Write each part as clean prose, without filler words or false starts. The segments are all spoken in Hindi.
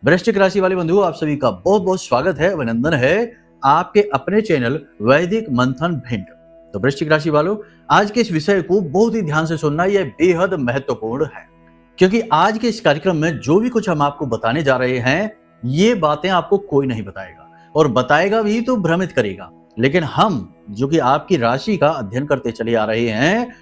वृश्चिक राशि वाले बंधुओं, आप सभी का बहुत बहुत स्वागत है, अभिनंदन है आपके अपने चैनल वैदिक मंथन भिंड। तो वृश्चिक राशि वालों, आज के इस विषय को बहुत ही ध्यान से सुनना, यह बेहद महत्वपूर्ण है क्योंकि आज के इस कार्यक्रम में जो भी कुछ हम आपको बताने जा रहे हैं, ये बातें आपको कोई नहीं बताएगा और बताएगा भी तो भ्रमित करेगा। लेकिन हम जो कि आपकी राशि का अध्ययन करते चले आ रहे हैं,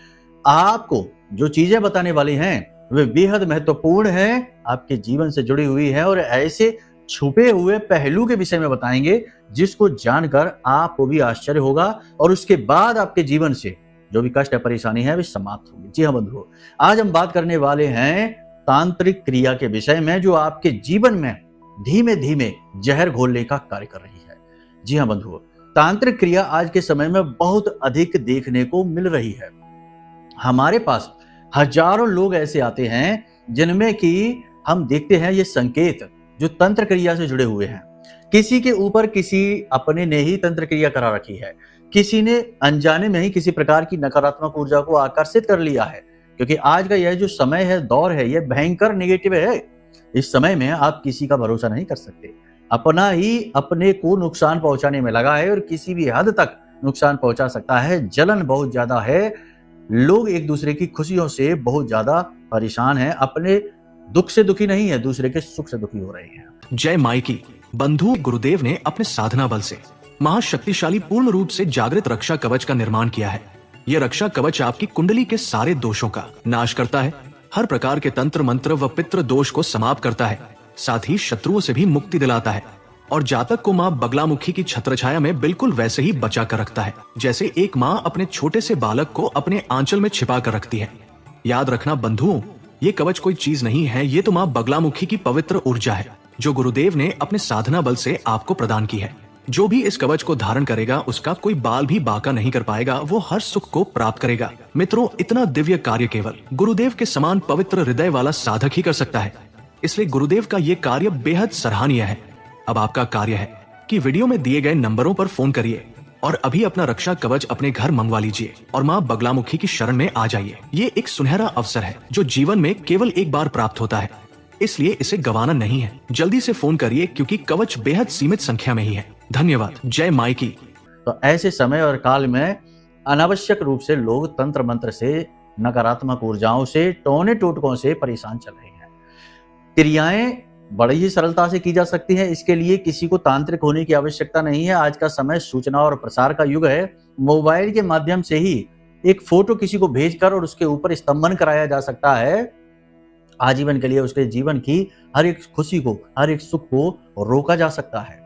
आपको जो चीजें बताने वाली हैं वे बेहद महत्वपूर्ण हैं, आपके जीवन से जुड़ी हुई है और ऐसे छुपे हुए पहलू के विषय में बताएंगे जिसको जानकर आपको भी आश्चर्य होगा और उसके बाद आपके जीवन से जो भी कष्ट या परेशानी है वे समाप्त होगी। जी हाँ बंधुओं, आज हम बात करने वाले हैं तांत्रिक क्रिया के विषय में जो आपके जीवन में धीमे धीमे जहर घोलने का कार्य कर रही है। जी हाँ बंधुओं, तांत्रिक क्रिया आज के समय में बहुत अधिक देखने को मिल रही है। हमारे पास हजारों लोग ऐसे आते हैं जिनमें कि हम देखते हैं ये संकेत जो तंत्र क्रिया से जुड़े हुए हैं। किसी के ऊपर किसी अपने ने ही तंत्र क्रिया करा रखी है, किसी ने अनजाने में ही किसी प्रकार की नकारात्मक ऊर्जा को आकर्षित कर लिया है, क्योंकि आज का यह जो समय है, दौर है, यह भयंकर नेगेटिव है। इस समय में आप किसी का भरोसा नहीं कर सकते, अपना ही अपने को नुकसान पहुंचाने में लगा है और किसी भी हद तक नुकसान पहुंचा सकता है। जलन बहुत ज्यादा है, लोग एक दूसरे की खुशियों से बहुत ज्यादा परेशान हैं, अपने दुख से दुखी नहीं है, दूसरे के सुख से दुखी हो रहे हैं। जय माई की बंधु गुरुदेव ने अपने साधना बल से महाशक्तिशाली पूर्ण रूप से जागृत रक्षा कवच का निर्माण किया है। यह रक्षा कवच आपकी कुंडली के सारे दोषों का नाश करता है, हर प्रकार के तंत्र मंत्र व पितृ दोष को समाप्त करता है, साथ ही शत्रुओं से भी मुक्ति दिलाता है और जातक को माँ बगलामुखी की छत्रछाया में बिल्कुल वैसे ही बचा कर रखता है जैसे एक माँ अपने छोटे से बालक को अपने आंचल में छिपा कर रखती है। याद रखना बंधुओं, ये कवच कोई चीज नहीं है, ये तो माँ बगलामुखी की पवित्र ऊर्जा है जो गुरुदेव ने अपने साधना बल से आपको प्रदान की है। जो भी इस कवच को धारण करेगा उसका कोई बाल भी बाका नहीं कर पाएगा, वो हर सुख को प्राप्त करेगा। मित्रों, इतना दिव्य कार्य केवल गुरुदेव के समान पवित्र हृदय वाला साधक ही कर सकता है, इसलिए गुरुदेव का ये कार्य बेहद सराहनीय है। अब आपका कार्य है कि वीडियो में दिए गए नंबरों पर फोन करिए और अभी अपना रक्षा कवच अपने घर मंगवा लीजिए और माँ बगलामुखी की शरण में आ जाइए। ये एक सुनहरा अवसर है जो जीवन में केवल एक बार प्राप्त होता है, इसलिए इसे गंवाना नहीं है। जल्दी से फोन करिए क्योंकि कवच बेहद सीमित संख्या में ही है। धन्यवाद। जय माई की। तो ऐसे समय और काल में अनावश्यक रूप से लोग तंत्र मंत्र से, नकारात्मक ऊर्जाओं से, टोने टोटकों से परेशान चल रहे हैं। क्रियाएं बड़ी ही सरलता से की जा सकती है, इसके लिए किसी को तांत्रिक होने की आवश्यकता नहीं है। आज का समय सूचना और प्रसार का युग है। मोबाइल के माध्यम से ही एक फोटो किसी को भेजकर और उसके ऊपर स्तंभन कराया जा सकता है। आजीवन के लिए उसके जीवन की हर एक खुशी को, हर एक सुख को रोका जा सकता है।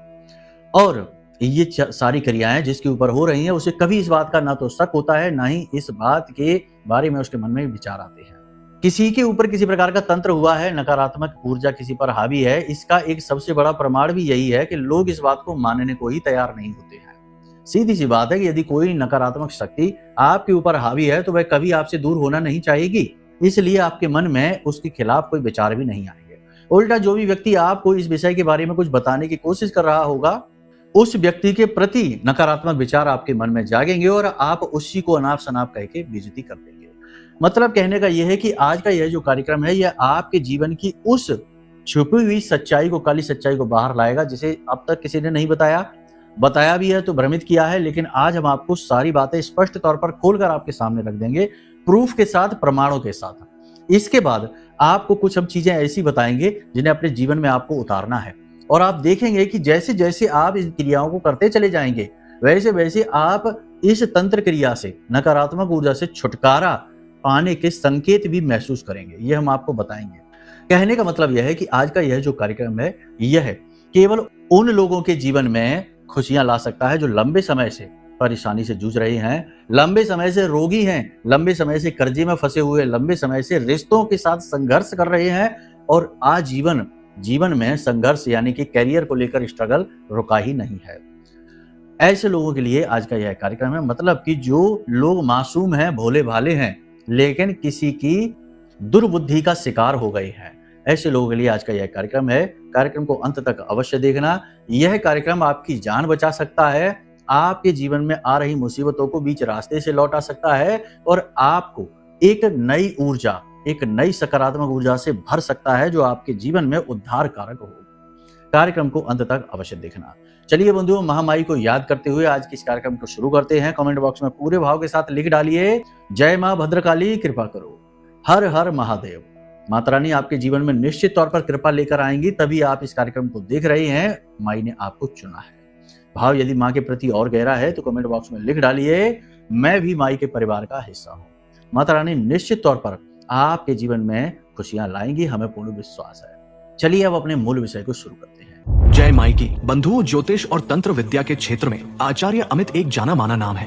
और ये सारी क्रियाएं जिसके ऊपर हो रही हैं, उसे कभी इस बात का ना तो शक होता है, ना ही इस बात के बारे में उसके मन में विचार आते हैं। किसी के ऊपर किसी प्रकार का तंत्र हुआ है, नकारात्मक ऊर्जा किसी पर हावी है, इसका एक सबसे बड़ा प्रमाण भी यही है कि लोग इस बात को मानने को ही तैयार नहीं होते हैं। सीधी सी बात है कि यदि कोई नकारात्मक शक्ति आपके ऊपर हावी है तो वह कभी आपसे दूर होना नहीं चाहेगी, इसलिए आपके मन में उसके खिलाफ कोई विचार भी नहीं आएंगे। उल्टा जो भी व्यक्ति आपको इस विषय के बारे में कुछ बताने की कोशिश कर रहा होगा, उस व्यक्ति के प्रति नकारात्मक विचार आपके मन में जागेंगे और आप उसी को अनाप शनाप कह के बेइज्जती कर देंगे। मतलब कहने का यह है कि आज का यह जो कार्यक्रम है, यह आपके जीवन की उस छुपी हुई सच्चाई को, काली सच्चाई को बाहर लाएगा जिसे अब तक किसी ने नहीं बताया भी है तो भ्रमित किया है। लेकिन आज हम आपको सारी बातें स्पष्ट तौर पर खोलकर आपके सामने रख देंगे, प्रूफ के साथ, प्रमाणों के साथ। इसके बाद आपको कुछ हम चीजें ऐसी बताएंगे जिन्हें अपने जीवन में आपको उतारना है और आप देखेंगे कि जैसे जैसे आप इन क्रियाओं को करते चले जाएंगे, वैसे वैसे आप इस तंत्र क्रिया से, नकारात्मक ऊर्जा से छुटकारा पाने के संकेत भी महसूस करेंगे। ये हम आपको बताएंगे। कहने का मतलब यह है कि आज का यह जो कार्यक्रम है, यह केवल उन लोगों के जीवन में खुशियां ला सकता है जो लंबे समय से परेशानी से जूझ रहे हैं, लंबे समय से रोगी हैं, लंबे समय से कर्जे में फंसे हुए, लंबे समय से रिश्तों के साथ संघर्ष कर रहे हैं और आजीवन जीवन में संघर्ष यानी कि करियर को लेकर स्ट्रगल रुका ही नहीं है। ऐसे लोगों के लिए आज का यह कार्यक्रम है। मतलब कि जो लोग मासूम हैं, भोले भाले हैं, लेकिन किसी की दुर्बुद्धि का शिकार हो गए हैं, ऐसे लोगों के लिए आज का यह कार्यक्रम है। कार्यक्रम को अंत तक अवश्य देखना। यह कार्यक्रम आपकी जान बचा सकता है, आपके जीवन में आ रही मुसीबतों को बीच रास्ते से लौटा सकता है और आपको एक नई ऊर्जा, एक नई सकारात्मक ऊर्जा से भर सकता है जो आपके जीवन में उद्धार कारक हो। कार्यक्रम को अंत तक अवश्य देखना। चलिए बंधुओं, महामाई को याद करते हुए आज के इस कार्यक्रम को शुरू करते हैं। कमेंट बॉक्स में पूरे भाव के साथ लिख डालिए, जय मां भद्रकाली कृपा करो, हर हर महादेव। माता रानी आपके जीवन में निश्चित तौर पर कृपा लेकर आएंगी, तभी आप इस कार्यक्रम को देख रहे हैं। माई ने आपको चुना है। भाव यदि माँ के प्रति और गहरा है तो कमेंट बॉक्स में लिख डालिए, मैं भी माई के परिवार का हिस्सा हूँ। माता रानी निश्चित तौर पर आपके जीवन में खुशियां लाएंगी, हमें पूर्ण विश्वास है। चलिए अब अपने मूल विषय को शुरू करते हैं। जय माई की। बंधुओं, ज्योतिष और तंत्र विद्या के क्षेत्र में आचार्य अमित एक जाना माना नाम है।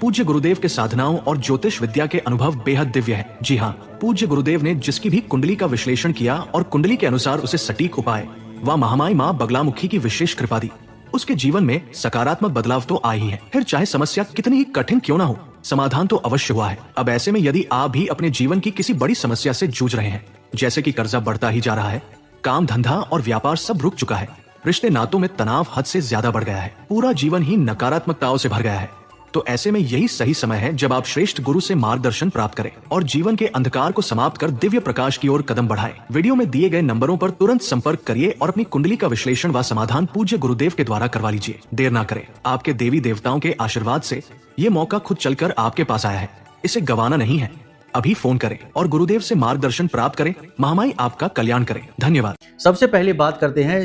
पूज्य गुरुदेव के साधनाओं और ज्योतिष विद्या के अनुभव बेहद दिव्य है। जी हाँ, पूज्य गुरुदेव ने जिसकी भी कुंडली का विश्लेषण किया और कुंडली के अनुसार उसे सटीक उपाय व महामाई माँ बगलामुखी की विशेष कृपा दी, उसके जीवन में सकारात्मक बदलाव तो आए ही है। फिर चाहे समस्या कितनी ही कठिन क्यों ना हो, समाधान तो अवश्य हुआ है। अब ऐसे में यदि आप भी अपने जीवन की किसी बड़ी समस्या से जूझ रहे हैं, जैसे कि कर्जा बढ़ता ही जा रहा है, काम धंधा और व्यापार सब रुक चुका है, रिश्ते नातों में तनाव हद से ज्यादा बढ़ गया है, पूरा जीवन ही नकारात्मकताओं से भर गया है, तो ऐसे में यही सही समय है जब आप श्रेष्ठ गुरु से मार्गदर्शन प्राप्त करें और जीवन के अंधकार को समाप्त कर दिव्य प्रकाश की ओर कदम बढ़ाएं। वीडियो में दिए गए नंबरों पर तुरंत संपर्क करिए और अपनी कुंडली का विश्लेषण व समाधान पूज्य गुरुदेव के द्वारा करवा लीजिए। देर ना करें, आपके देवी देवताओं के आशीर्वाद से ये मौका खुद चलकर आपके पास आया है, इसे गंवाना नहीं है। अभी फोन करें और गुरुदेव से मार्गदर्शन प्राप्त करें। महामाई आपका कल्याण करें। धन्यवाद। सबसे पहले बात करते हैं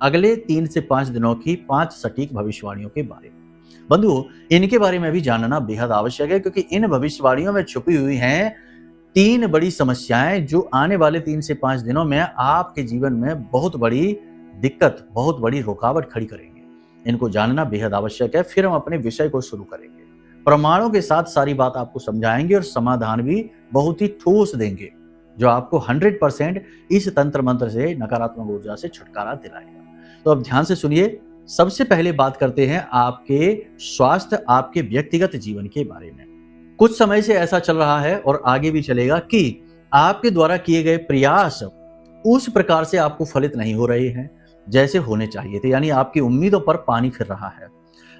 अगले 3 से 5 दिनों की 5 सटीक भविष्यवाणियों के बारे में। बंधुओं, इनके बारे में भी जानना बेहद आवश्यक है, क्योंकि इन भविष्यवाणियों में छुपी हुई हैं 3 बड़ी समस्याएं जो आने वाले 3 से 5 दिनों में आपके जीवन में बहुत बड़ी दिक्कत, बहुत बड़ी रुकावट खड़ी करेंगे। इनको जानना बेहद आवश्यक है। फिर हम अपने विषय को शुरू करेंगे, प्रमाणों के साथ सारी बात आपको समझाएंगे और समाधान भी बहुत ही ठोस देंगे, जो आपको 100% इस तंत्र मंत्र से, नकारात्मक ऊर्जा से छुटकारा दिलाएगा। तो अब ध्यान से सुनिए। सबसे पहले बात करते हैं आपके स्वास्थ्य, आपके व्यक्तिगत जीवन के बारे में। कुछ समय से ऐसा चल रहा है और आगे भी चलेगा कि आपके द्वारा किए गए प्रयास उस प्रकार से आपको फलित नहीं हो रहे हैं जैसे होने चाहिए थे, यानी आपकी उम्मीदों पर पानी फिर रहा है।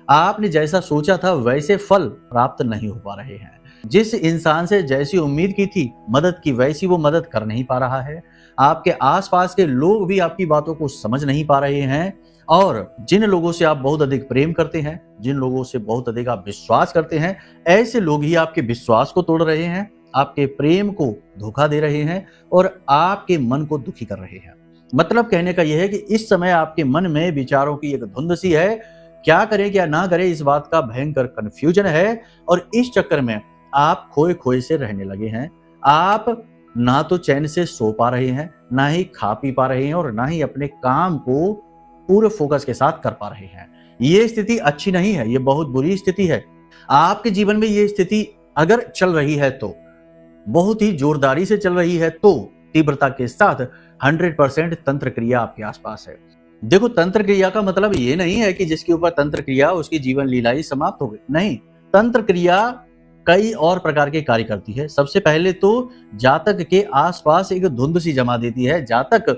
आपने जैसा सोचा था वैसे फल प्राप्त नहीं हो पा रहे हैं। जिस इंसान से जैसी उम्मीद की थी मदद की, वैसी वो मदद कर नहीं पा रहा है। आपके आसपास के लोग भी आपकी बातों को समझ नहीं पा रहे हैं, और जिन लोगों से आप बहुत अधिक प्रेम करते हैं, जिन लोगों से बहुत अधिक आप विश्वास करते हैं, ऐसे लोग ही आपके विश्वास को तोड़ रहे हैं, आपके प्रेम को धोखा दे रहे हैं और आपके मन को दुखी कर रहे हैं। मतलब कहने का यह है कि इस समय आपके मन में विचारों की एक धुंध सी है। क्या करें क्या ना करें, इस बात का भयंकर कंफ्यूजन है, और इस चक्कर में आप खोए खोए से रहने लगे हैं। आप ना तो चैन से सो पा रहे हैं, ना ही खा पी पा रहे हैं, और ना ही अपने काम को पूरे फोकस के साथ कर पा रहे हैं। ये स्थिति अच्छी नहीं है, ये बहुत बुरी स्थिति है। आपके जीवन में ये स्थिति अगर चल रही है तो बहुत ही जोरदारी से चल रही है, तो तीव्रता के साथ 100% तंत्र क्रिया आपके आसपास है। देखो, तंत्र क्रिया का मतलब ये नहीं है कि जिसके ऊपर तंत्र क्रिया उसकी जीवन लीला ही समाप्त हो गई। नहीं, तंत्र क्रिया कई और प्रकार के कार्य करती है। सबसे पहले तो जातक के आसपास एक धुंध सी जमा देती है। जातक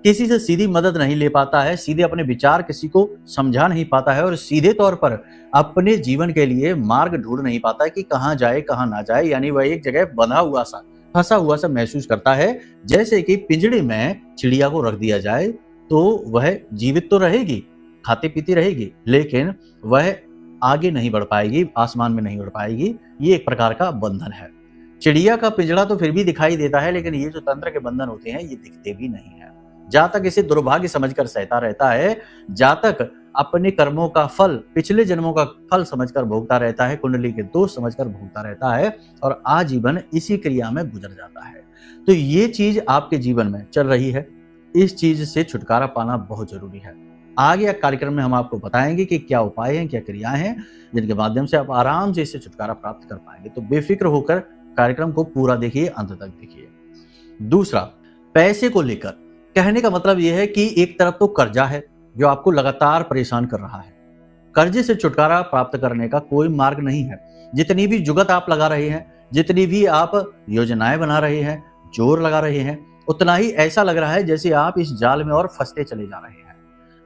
किसी से सीधी मदद नहीं ले पाता है, सीधे अपने विचार किसी को समझा नहीं पाता है, और सीधे तौर पर अपने जीवन के लिए मार्ग ढूंढ नहीं पाता है कि कहाँ जाए कहाँ ना जाए। यानी वह एक जगह बंधा हुआ सा, फंसा हुआ सा महसूस करता है। जैसे कि पिंजड़े में चिड़िया को रख दिया जाए तो वह जीवित तो रहेगी, खाती पीती रहेगी, लेकिन वह आगे नहीं बढ़ पाएगी, आसमान में नहीं बढ़ पाएगी। ये एक प्रकार का बंधन है। चिड़िया का पिंजड़ा तो फिर भी दिखाई देता है, लेकिन ये जो तंत्र के बंधन होते हैं ये दिखते भी नहीं है। जातक इसे दुर्भाग्य समझकर सहता रहता है। जातक अपने कर्मों का फल, पिछले जन्मों का फल समझकर भोगता रहता है, कुंडली के दोष समझकर भोगता रहता है, और आजीवन इसी क्रिया में गुजर जाता है। तो ये चीज आपके जीवन में चल रही है। इस चीज से छुटकारा पाना बहुत जरूरी है। आगे कार्यक्रम में हम आपको बताएंगे कि क्या उपाय हैं, क्या क्रियाएं हैं, जिनके माध्यम से आप आराम से इससे छुटकारा प्राप्त कर पाएंगे। तो बेफिक्र होकर कार्यक्रम को पूरा देखिए, अंत तक देखिए। दूसरा, पैसे को लेकर कहने का मतलब यह है कि एक तरफ तो कर्जा है जो आपको लगातार परेशान कर रहा है। कर्जे से छुटकारा प्राप्त करने का कोई मार्ग नहीं है। जितनी भी जुगत आप लगा रहे हैं, जितनी भी आप योजनाएं बना रहे हैं, जोर लगा रहे हैं, उतना ही ऐसा लग रहा है जैसे आप इस जाल में और फंसते चले जा रहे हैं,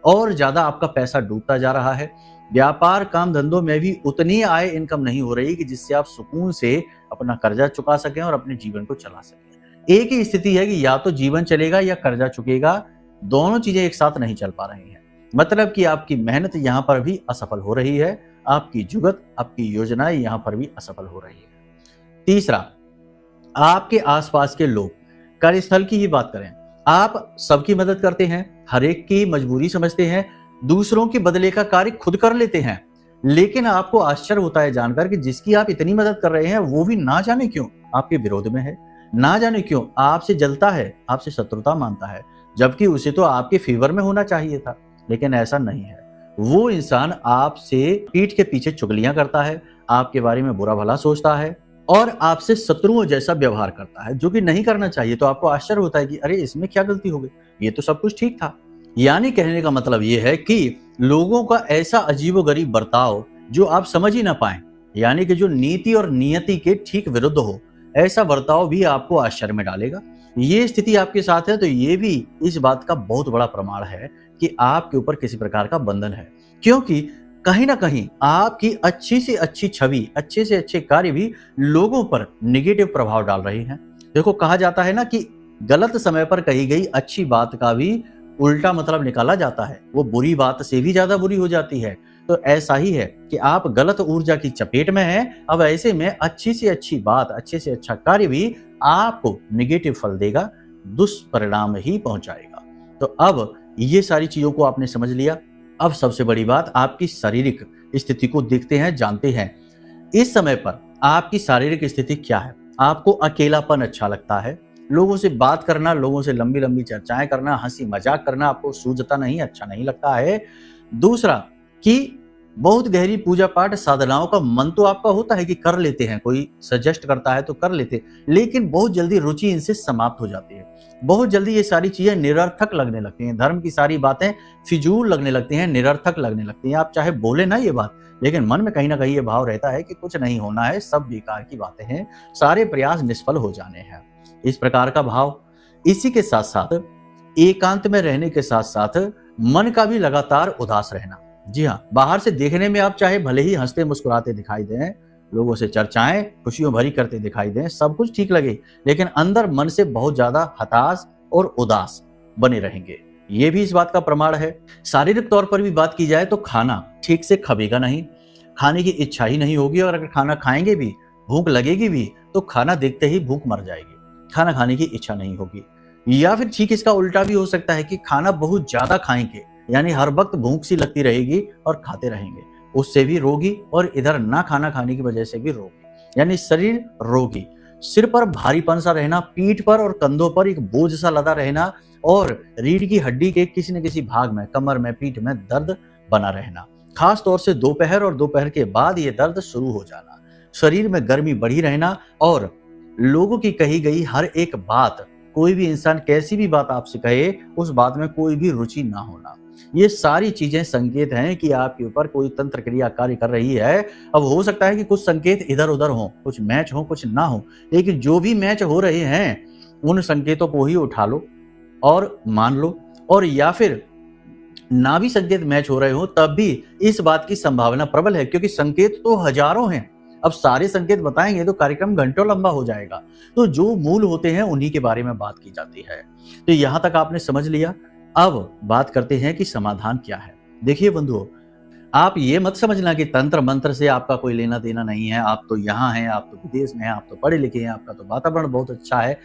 और ज्यादा आपका पैसा डूबता जा रहा है। व्यापार काम धंधों में भी उतनी आय इनकम नहीं हो रही कि जिससे आप सुकून से अपना कर्जा चुका सकें और अपने जीवन को चला सकें। एक ही स्थिति है कि या तो जीवन चलेगा या कर्जा चुकेगा। दोनों चीजें एक साथ नहीं चल पा रही हैं। मतलब कि आपकी मेहनत यहाँ पर भी असफल हो रही है, आपकी जुगत, आपकी योजनाएं यहाँ पर भी असफल हो रही है। तीसरा, आपके आसपास के लोग, कार्यस्थल की ही बात करें, आप सबकी मदद करते हैं, हर एक की मजबूरी समझते हैं, दूसरों के बदले का कार्य खुद कर लेते हैं, लेकिन आपको आश्चर्य होता है जानकर कि जिसकी आप इतनी मदद कर रहे हैं वो भी ना जाने क्यों आपके विरोध में है, ना जाने क्यों आपसे जलता है, आपसे शत्रुता मानता है, जबकि उसे तो आपके फेवर में होना चाहिए था। लेकिन ऐसा नहीं है। वो इंसान आपसे पीठ के पीछे चुगलियां करता है, आपके बारे में बुरा भला सोचता है और आपसे शत्रुओं जैसा व्यवहार करता है, जो कि नहीं करना चाहिए। तो आपको आश्चर्य होता है कि अरे इसमें क्या गलती हो गई, ये तो सब कुछ ठीक था। यानी कहने का मतलब ये है कि लोगों का ऐसा अजीबोगरीब बर्ताव जो आप समझ ही ना पाए, यानी कि जो नीति और नियति के ठीक विरुद्ध हो, ऐसा बर्ताव भी आपको आश्चर्य में डालेगा। ये स्थिति आपके साथ है तो ये भी इस बात का बहुत बड़ा प्रमाण है कि आपके ऊपर किसी प्रकार का बंधन है, क्योंकि कहीं ना कहीं आपकी अच्छी से अच्छी छवि, अच्छे से अच्छे कार्य भी लोगों पर निगेटिव प्रभाव डाल रहे हैं। देखो, कहा जाता है ना कि गलत समय पर कही गई अच्छी बात का भी उल्टा मतलब निकाला जाता है, वो बुरी बात से भी ज्यादा बुरी हो जाती है। तो ऐसा ही है कि आप गलत ऊर्जा की चपेट में हैं। अब ऐसे में अच्छी से अच्छी बात, अच्छे से अच्छा कार्य भी आपको निगेटिव फल देगा, दुष्परिणाम ही पहुंचाएगा। तो अब ये सारी चीजों को आपने समझ लिया। अब सबसे बड़ी बात, आपकी शारीरिक स्थिति को देखते हैं, जानते हैं इस समय पर आपकी शारीरिक स्थिति क्या है। आपको अकेलापन अच्छा लगता है, लोगों से बात करना, लोगों से लंबी लंबी चर्चाएं करना, हंसी मजाक करना आपको सूझता नहीं, अच्छा नहीं लगता है। दूसरा कि बहुत गहरी पूजा पाठ साधनाओं का मन तो आपका होता है कि कर लेते हैं, कोई सजेस्ट करता है तो कर लेते, लेकिन बहुत जल्दी रुचि इनसे समाप्त हो जाती है। बहुत जल्दी ये सारी चीजें निरर्थक लगने लगती हैं, धर्म की सारी बातें फिजूल लगने लगती हैं, निरर्थक लगने लगती हैं। आप चाहे बोले ना ये बात, लेकिन मन में कहीं ना कहीं ये भाव रहता है कि कुछ नहीं होना है, सब बेकार की बातें हैं, सारे प्रयास निष्फल हो जाने हैं, इस प्रकार का भाव। इसी के साथ साथ एकांत में रहने के साथ साथ मन का भी लगातार उदास रहना। जी हाँ, बाहर से देखने में आप चाहे भले ही हंसते मुस्कुराते दिखाई दें, लोगों से चर्चाएं खुशियों भरी करते दिखाई दें, सब कुछ ठीक लगे, लेकिन अंदर मन से बहुत ज्यादा हताश और उदास बने रहेंगे। ये भी इस बात का प्रमाण है। शारीरिक तौर पर भी बात की जाए तो खाना ठीक से खबेगा नहीं, खाने की इच्छा ही नहीं होगी, और अगर खाना खाएंगे भी, भूख लगेगी भी, तो खाना देखते ही भूख मर जाएगी, खाना खाने की इच्छा नहीं होगी। या फिर ठीक इसका उल्टा भी हो सकता है कि खाना बहुत ज्यादा खाएंगे, यानी हर वक्त भूख सी लगती रहेगी और खाते रहेंगे, उससे भी रोगी, और इधर ना खाना खाने की वजह से भी रोगी, यानी शरीर रोगी। सिर पर भारीपन सा रहना, पीठ पर और कंधों पर एक बोझ सा लदा रहना, और रीढ़ की हड्डी के किसी न किसी भाग में, कमर में, पीठ में दर्द बना रहना, खास तौर से दोपहर और दोपहर के बाद ये दर्द शुरू हो जाना, शरीर में गर्मी बढ़ी रहना, और लोगों की कही गई हर एक बात, कोई भी इंसान कैसी भी बात आपसे कहे, उस बात में कोई भी रुचि ना होना। ये सारी चीजें संकेत हैं कि आपके ऊपर कोई तंत्र क्रिया कार्य कर रही है। अब हो सकता है कि कुछ संकेत इधर उधर हो, कुछ मैच हो, कुछ ना हो, लेकिन जो भी मैच हो रहे हैं उन संकेतों को ही उठा लो और मान लो, और या फिर ना भी संकेत मैच हो रहे हो तब भी इस बात की संभावना प्रबल है, क्योंकि संकेत तो हजारों हैं। अब सारे संकेत बताएंगे तो कार्यक्रम घंटों लंबा हो जाएगा। तो जो मूल होते हैं उन्हीं के बारे में बात की जाती है। तो यहां तक आपने समझ लिया। अब बात करते हैं कि समाधान क्या है। देखिए बंधुओं, आप ये मत समझना कि तंत्र मंत्र से आपका कोई लेना देना नहीं है, आप तो यहाँ हैं, आप तो विदेश में हैं, आप तो पढ़े लिखे हैं, आपका तो वातावरण बहुत अच्छा है,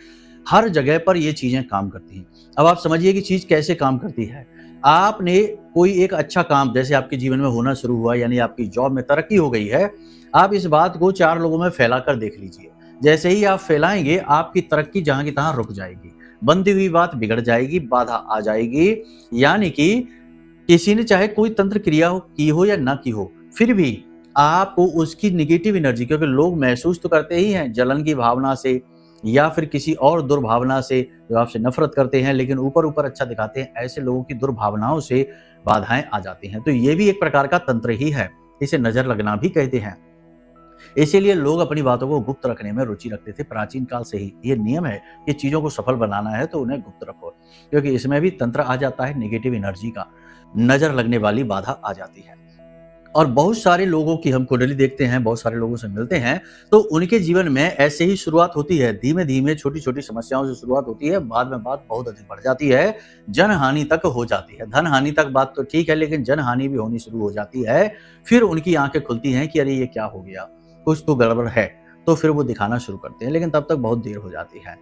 हर जगह पर ये चीजें काम करती हैं। अब आप समझिए कि चीज कैसे काम करती है। आपने कोई एक अच्छा काम जैसे आपके जीवन में होना शुरू हुआ, यानी आपकी जॉब में तरक्की हो गई है, आप इस बात को 4 लोगों में फैलाकर देख लीजिए। जैसे ही आप फैलाएंगे, आपकी तरक्की जहां की तहां रुक जाएगी, बनती हुई बात बिगड़ जाएगी, बाधा आ जाएगी। यानी कि किसी ने चाहे कोई तंत्र क्रिया की हो या ना की हो, फिर भी आपको उसकी निगेटिव एनर्जी, क्योंकि लोग महसूस तो करते ही हैं जलन की भावना से या फिर किसी और दुर्भावना से, जो आपसे नफरत करते हैं लेकिन ऊपर ऊपर अच्छा दिखाते हैं, ऐसे लोगों की दुर्भावनाओं से बाधाएं आ जाती हैं। तो ये भी एक प्रकार का तंत्र ही है, इसे नजर लगना भी कहते हैं। इसीलिए लोग अपनी बातों को गुप्त रखने में रुचि रखते थे प्राचीन काल से ही। ये नियम है कि चीजों को सफल बनाना है तो उन्हें गुप्त रखो, क्योंकि इसमें भी तंत्र आ जाता है, नेगेटिव एनर्जी का, नजर लगने वाली बाधा आ जाती है। और बहुत सारे लोगों की हम कुंडली देखते हैं, बहुत सारे लोगों से मिलते हैं, तो उनके जीवन में ऐसे ही शुरुआत होती है। धीमे-धीमे छोटी-छोटी समस्याओं से शुरुआत होती है, बाद में बात बहुत अधिक बढ़ जाती है, जनहानि तक हो जाती है। धन-हानि तक बात तो ठीक है, लेकिन जनहानि भी होनी शुरू हो जाती है। फिर उनकी आँखें खुलती हैं कि अरे ये क्या हो गया? कुछ तो गड़बड़ है। तो फिर वो दिखाना शुरू करते हैं, लेकिन तब तक बहुत देर हो जाती है।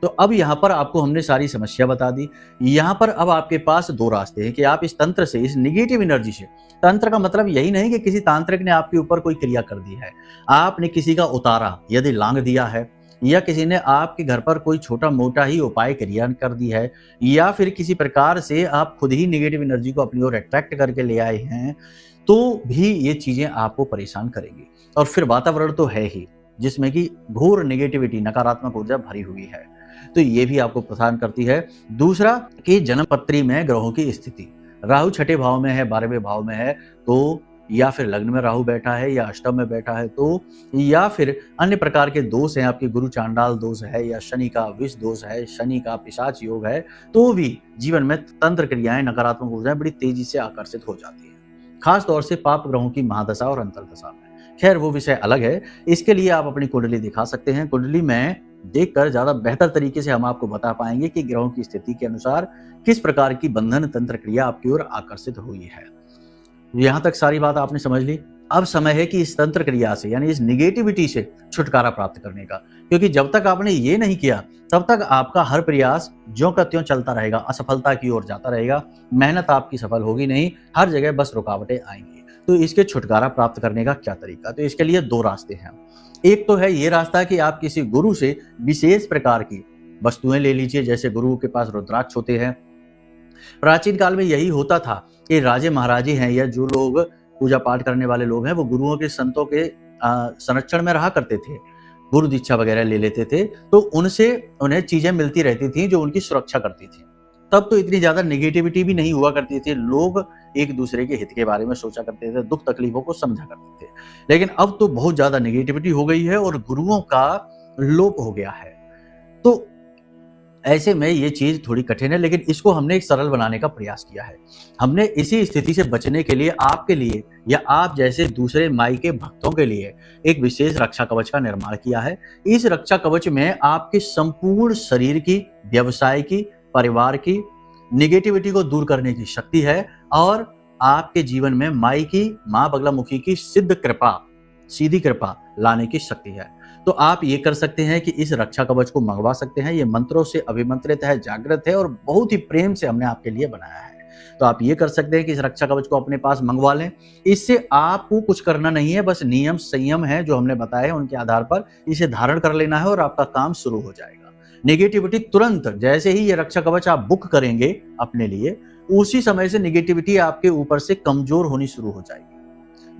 तो अब यहाँ पर आपको हमने सारी समस्या बता दी। यहाँ पर अब आपके पास 2 रास्ते हैं कि आप इस तंत्र से, इस नेगेटिव एनर्जी से, तंत्र का मतलब यही नहीं कि किसी तांत्रिक ने आपके ऊपर कोई क्रिया कर दी है। आपने किसी का उतारा, यदि लांघ दिया है, या किसी ने आपके घर पर कोई छोटा-मोटा ही उपाय क्रिया कर दी है, या फिर किसी प्रकार से आप खुद ही नेगेटिव एनर्जी को अपनी ओर अट्रैक्ट करके ले आए हैं, तो भी ये चीज़ें आपको परेशान करेंगी। और फिर वातावरण तो है ही, जिसमें कि घोर नेगेटिविटी, नकारात्मक ऊर्जा भरी हुई है। तो ये भी आपको परेशान करती है। दूसरा कि जन्म पत्री में ग्रहों की स्थिति, राहु छठे भाव में है, 12वें भाव में है, तो या फिर लग्न में राहु बैठा है या अष्टम में बैठा है, तो या फिर अन्य प्रकार के दोष हैं, आपके गुरु चांडाल दोष है, या शनि का विष दोष है, शनि का पिशाच योग है, तो भी जीवन में तंत्र क्रियाएं, नकारात्मक ऊर्जाएं बड़ी तेजी से आकर्षित हो जाती है, खास तौर से पाप ग्रहों की महादशा और अंतर्दशा में। खैर वो विषय अलग है, इसके लिए आप अपनी कुंडली दिखा सकते हैं। कुंडली में देखकर ज्यादा बेहतर तरीके से हम आपको बता पाएंगे कि ग्रहों की स्थिति के अनुसार किस प्रकार की बंधन तंत्र क्रिया आपकी ओर आकर्षित हुई है। यहां तक सारी बात आपने समझ ली। अब समय है कि इस तंत्र क्रिया से, यानी इस निगेटिविटी से छुटकारा प्राप्त करने का, क्योंकि जब तक आपने ये नहीं किया तब तक आपका हर प्रयास ज्यों का त्यों चलता रहेगा, असफलता की ओर जाता रहेगा, मेहनत आपकी सफल होगी नहीं, हर जगह बस रुकावटें आएंगी। तो इसके छुटकारा प्राप्त करने का क्या तरीका? तो इसके लिए 2 रास्ते हैं। एक तो है ये रास्ता कि आप किसी गुरु से विशेष प्रकार की वस्तुएं ले लीजिए, जैसे गुरु के पास रुद्राक्ष होते हैं। प्राचीन काल में यही होता था कि राजे महाराजे हैं या जो लोग पूजा पाठ करने वाले लोग हैं, वो गुरुओं के, संतों के संरक्षण में रहा करते थे, गुरु दीक्षा वगैरह ले लेते थे, तो उनसे उन्हें चीजें मिलती रहती थी जो उनकी सुरक्षा करती थी। तब तो इतनी ज्यादा नेगेटिविटी भी नहीं हुआ करती थी, लोग एक दूसरे के हित के बारे में सोचा करते थे, दुख तकलीफों को समझा करते थे। लेकिन अब तो बहुत ज्यादा नेगेटिविटी हो गई है और गुरुओं का लोप हो गया है। तो ऐसे में ये चीज थोड़ी कठिन है, लेकिन इसको हमने एक सरल बनाने का प्रयास किया है। हमने इसी स्थिति से बचने के लिए आपके लिए या आप जैसे दूसरे माई के भक्तों के लिए एक विशेष रक्षा कवच का निर्माण किया है। इस रक्षा कवच में आपके संपूर्ण शरीर की, व्यवसाय की, परिवार की निगेटिविटी को दूर करने की शक्ति है, और आपके जीवन में माई की, माँ बगलामुखी की सिद्ध कृपा, सीधी कृपा लाने की शक्ति है। तो आप ये कर सकते हैं कि इस रक्षा कवच को मंगवा सकते हैं। ये मंत्रों से अभिमंत्रित है, जागृत है और बहुत ही प्रेम से हमने आपके लिए बनाया है। तो आप ये कर सकते हैं कि इस रक्षा कवच को अपने पास मंगवा लें। इससे आपको कुछ करना नहीं है, बस नियम संयम है जो हमने बताए, उनके आधार पर इसे धारण कर लेना है और आपका काम शुरू हो जाएगा। नेगेटिविटी तुरंत, जैसे ही ये रक्षा कवच आप बुक करेंगे अपने लिए, उसी समय से नेगेटिविटी आपके ऊपर से कमजोर होनी शुरू हो जाएगी।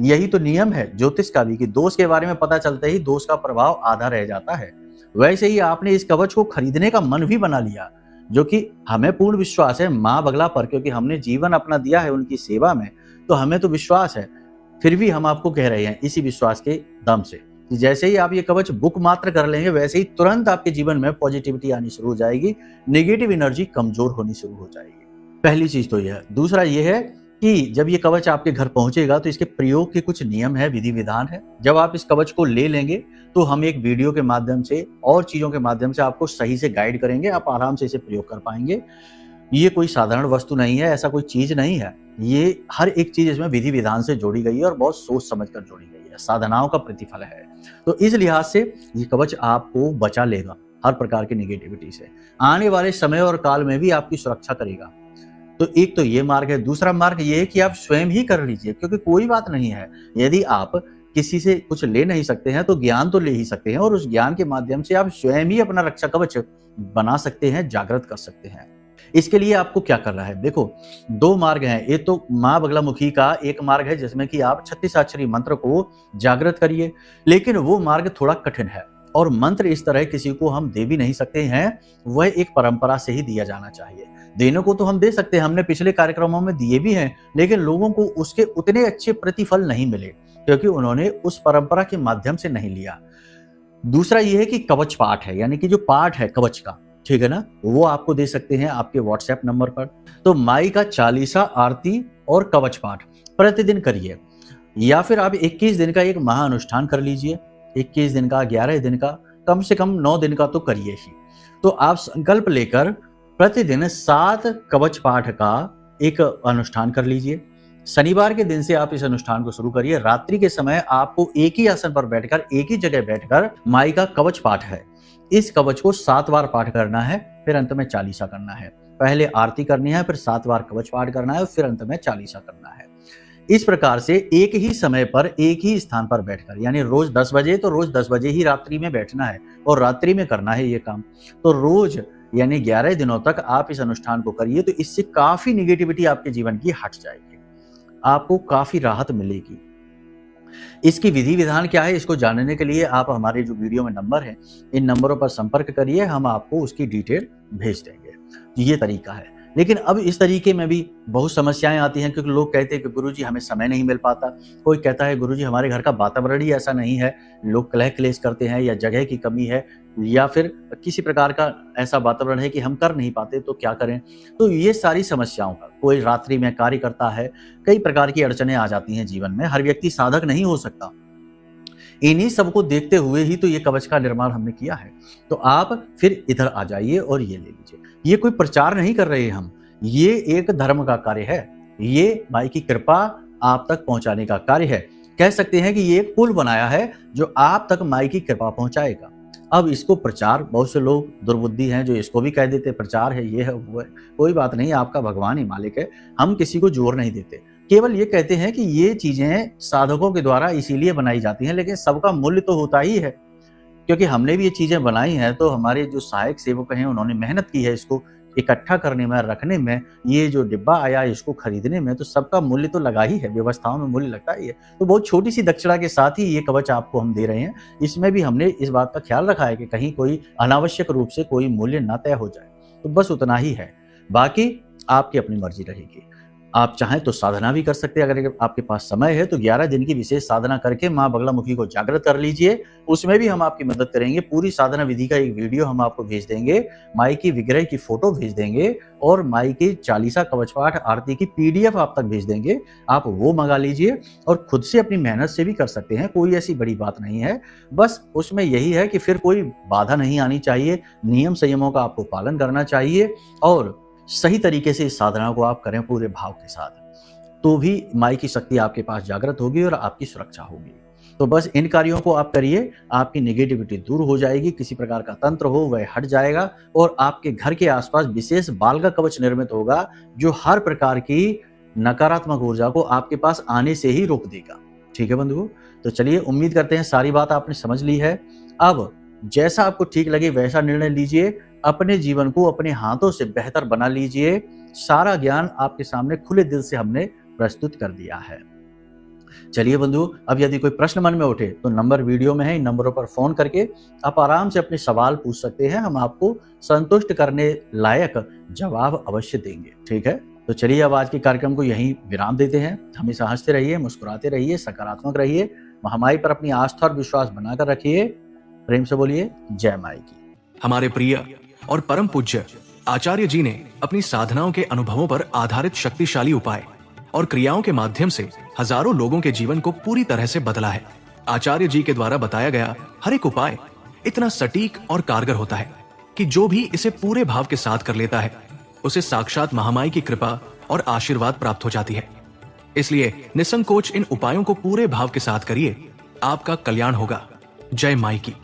यही तो नियम है ज्योतिष का भी, कि दोष के बारे में पता चलते ही दोष का प्रभाव आधा रह जाता है। वैसे ही आपने इस कवच को खरीदने का मन भी बना लिया, जो कि हमें पूर्ण विश्वास है माँ बगला पर, क्योंकि हमने जीवन अपना दिया है उनकी सेवा में, तो हमें तो विश्वास है। फिर भी हम आपको कह रहे हैं इसी विश्वास के दम से, जैसे ही आप ये कवच बुक मात्र कर लेंगे, वैसे ही तुरंत आपके जीवन में पॉजिटिविटी आनी शुरू हो जाएगी, नेगेटिव एनर्जी कमजोर होनी शुरू हो जाएगी। पहली चीज तो यह है। दूसरा ये है कि जब ये कवच आपके घर पहुंचेगा तो इसके प्रयोग के कुछ नियम है, विधि विधान है। जब आप इस कवच को ले लेंगे तो हम एक वीडियो के माध्यम से और चीजों के माध्यम से आपको सही से गाइड करेंगे, आप आराम से इसे प्रयोग कर पाएंगे। ये कोई साधारण वस्तु नहीं है, ऐसा कोई चीज नहीं है। ये हर एक चीज इसमें विधि विधान से जोड़ी गई है और बहुत सोच समझ कर जोड़ी गई है, साधनाओं का प्रतिफल है। तो इस लिहाज से ये कवच आपको बचा लेगा हर प्रकार की नेगेटिविटी से, आने वाले समय और काल में भी आपकी सुरक्षा करेगा। तो एक तो ये मार्ग है। दूसरा मार्ग ये है कि आप स्वयं ही कर लीजिए, क्योंकि कोई बात नहीं है, यदि आप किसी से कुछ ले नहीं सकते हैं तो ज्ञान तो ले ही सकते हैं, और उस ज्ञान के माध्यम से आप स्वयं ही अपना रक्षा कवच बना सकते हैं, जागृत कर सकते हैं। इसके लिए आपको क्या करना है, देखो 2 मार्ग हैं। एक तो माँ बगलामुखी का एक मार्ग है जिसमें कि आप 36 अक्षरी मंत्र को जागृत करिए, लेकिन वो मार्ग थोड़ा कठिन है और मंत्र इस तरह किसी को हम दे भी नहीं सकते हैं, वह एक परंपरा से ही दिया जाना चाहिए। देने को तो हम दे सकते हैं, हमने पिछले कार्यक्रमों में दिए भी हैं, लेकिन लोगों को उसके उतने अच्छे प्रतिफल नहीं मिले, क्योंकि उन्होंने उस परंपरा के माध्यम से नहीं लिया। दूसरा यह है कि कवच पाठ है, यानी कि जो पाठ है कवच का, ठीक है ना, वो आपको दे सकते हैं आपके व्हाट्सएप नंबर पर। तो माई का 40 आरती और कवच पाठ प्रतिदिन करिए। या फिर आप 21 दिन का एक महाअनुष्ठान कर लीजिए। 21 दिन का, 11 दिन का, कम से कम 9 दिन का तो करिए ही। तो आप संकल्प लेकर प्रतिदिन 7 कवच पाठ का एक अनुष्ठान कर लीजिए। शनिवार के दिन से आप इस अनुष्ठान को शुरू करिए। रात्रि के समय आपको एक ही आसन पर बैठकर, एक ही जगह बैठकर माई का कवच पाठ है, इस कवच को 7 बार पाठ करना है, फिर अंत में चालीसा करना है। पहले आरती करनी है, फिर 7 बार कवच पाठ करना है, फिर अंत में चालीसा करना है। इस प्रकार से एक ही समय पर एक ही स्थान पर बैठकर, यानी रोज 10 बजे तो रोज 10 बजे ही रात्रि में बैठना है और रात्रि में करना है ये काम। तो रोज यानी 11 दिनों तक आप इस अनुष्ठान को करिए, तो इससे काफी निगेटिविटी आपके जीवन की हट जाएगी, आपको काफी राहत मिलेगी। इसकी विधि विधान क्या है, इसको जानने के लिए आप हमारे जो वीडियो में नंबर है, इन नंबरों पर संपर्क करिए, हम आपको उसकी डिटेल भेज देंगे। ये तरीका है। लेकिन अब इस तरीके में भी बहुत समस्याएं आती हैं, क्योंकि लोग कहते हैं कि गुरुजी हमें समय नहीं मिल पाता। कोई कहता है गुरुजी हमारे घर का वातावरण ही ऐसा नहीं है, लोग कलह क्लेश करते हैं, या जगह की कमी है, या फिर किसी प्रकार का ऐसा वातावरण है कि हम कर नहीं पाते, तो क्या करें। तो ये सारी समस्याओं का, कोई रात्रि में कार्य करता है, कई प्रकार की अड़चनें आ जाती हैं जीवन में, हर व्यक्ति साधक नहीं हो सकता। इन्हीं सबको देखते हुए ही तो ये कवच का निर्माण हमने किया है। तो आप फिर इधर आ जाइए और ये ले लीजिए। ये कोई प्रचार नहीं कर रहे हम, ये एक धर्म का कार्य है, ये माई की कृपा आप तक पहुंचाने का कार्य है। कह सकते हैं कि ये एक पुल बनाया है जो आप तक माई की कृपा पहुंचाएगा। अब इसको प्रचार, बहुत से लोग दुर्बुद्धि हैं जो इसको भी कह देते प्रचार है, ये है वो है। कोई बात नहीं, आपका भगवान ही मालिक है, हम किसी को जोर नहीं देते, केवल ये कहते हैं कि ये चीजें साधकों के द्वारा इसीलिए बनाई जाती हैं, लेकिन सबका मूल्य तो होता ही है, क्योंकि हमने भी ये चीजें बनाई हैं, तो हमारे जो सहायक सेवक हैं उन्होंने मेहनत की है इसको इकट्ठा करने में, रखने में, ये जो डिब्बा आया इसको खरीदने में, तो सबका मूल्य तो लगा ही है, व्यवस्थाओं में मूल्य लगता ही है। तो बहुत छोटी सी दक्षिणा के साथ ही ये कवच आपको हम दे रहे हैं। इसमें भी हमने इस बात का ख्याल रखा है कि कहीं कोई अनावश्यक रूप से कोई मूल्य ना तय हो जाए, तो बस उतना ही है, बाकी आपकी अपनी मर्जी रहेगी। आप चाहें तो साधना भी कर सकते हैं, अगर आपके पास समय है तो 11 दिन की विशेष साधना करके माँ बगलामुखी को जागृत कर लीजिए, उसमें भी हम आपकी मदद करेंगे। पूरी साधना विधि का एक वीडियो हम आपको भेज देंगे, माई की विग्रह की फोटो भेज देंगे, और माई की चालीसा कवच पाठ आरती की PDF आप तक भेज देंगे। आप वो मंगा लीजिए और खुद से अपनी मेहनत से भी कर सकते हैं, कोई ऐसी बड़ी बात नहीं है। बस उसमें यही है कि फिर कोई बाधा नहीं आनी चाहिए, नियम संयमों का आपको पालन करना चाहिए, और सही तरीके से इस साधना को आप करें पूरे भाव के साथ, तो भी माई की शक्ति आपके पास जागृत होगी और आपकी सुरक्षा होगी। तो बस इन कार्यों को आप करिए, आपकी नेगेटिविटी दूर हो जाएगी, किसी प्रकार का तंत्र हो वह हट जाएगा, और आपके घर के आसपास विशेष बाल का कवच निर्मित होगा जो हर प्रकार की नकारात्मक ऊर्जा को आपके पास आने से ही रोक देगा। ठीक है बंधुओं, तो चलिए, उम्मीद करते हैं सारी बात आपने समझ ली है। अब जैसा आपको ठीक लगे वैसा निर्णय लीजिए, अपने जीवन को अपने हाथों से बेहतर बना लीजिए। सारा ज्ञान आपके सामने खुले दिल से हमने प्रस्तुत कर दिया है। चलिए बंधु, अब यदि कोई प्रश्न मन में उठे तो नंबर वीडियो में है, इन नंबरों पर फोन करके आप आराम से अपने सवाल पूछ सकते हैं, हम आपको संतुष्ट करने लायक जवाब अवश्य देंगे। ठीक है, तो चलिए अब आज के कार्यक्रम को यहीं विराम देते हैं। हमेशा हंसते रहिए, मुस्कुराते रहिए, सकारात्मक रहिए, महामाई पर अपनी आस्था और विश्वास बनाकर रखिए। प्रेम से बोलिए जय माई की। हमारे प्रिय और परम पूज्य आचार्य जी ने अपनी साधनाओं के अनुभवों पर आधारित शक्तिशाली उपाय और क्रियाओं के माध्यम से हजारों लोगों के जीवन को पूरी तरह से बदला है। आचार्य जी के द्वारा बताया गया हर एक उपाय इतना सटीक और कारगर होता है कि जो भी इसे पूरे भाव के साथ कर लेता है, उसे साक्षात महामाई की कृपा और आशीर्वाद प्राप्त हो जाती है। इसलिए निसंकोच इन उपायों को पूरे भाव के साथ करिए, आपका कल्याण होगा। जय माई की।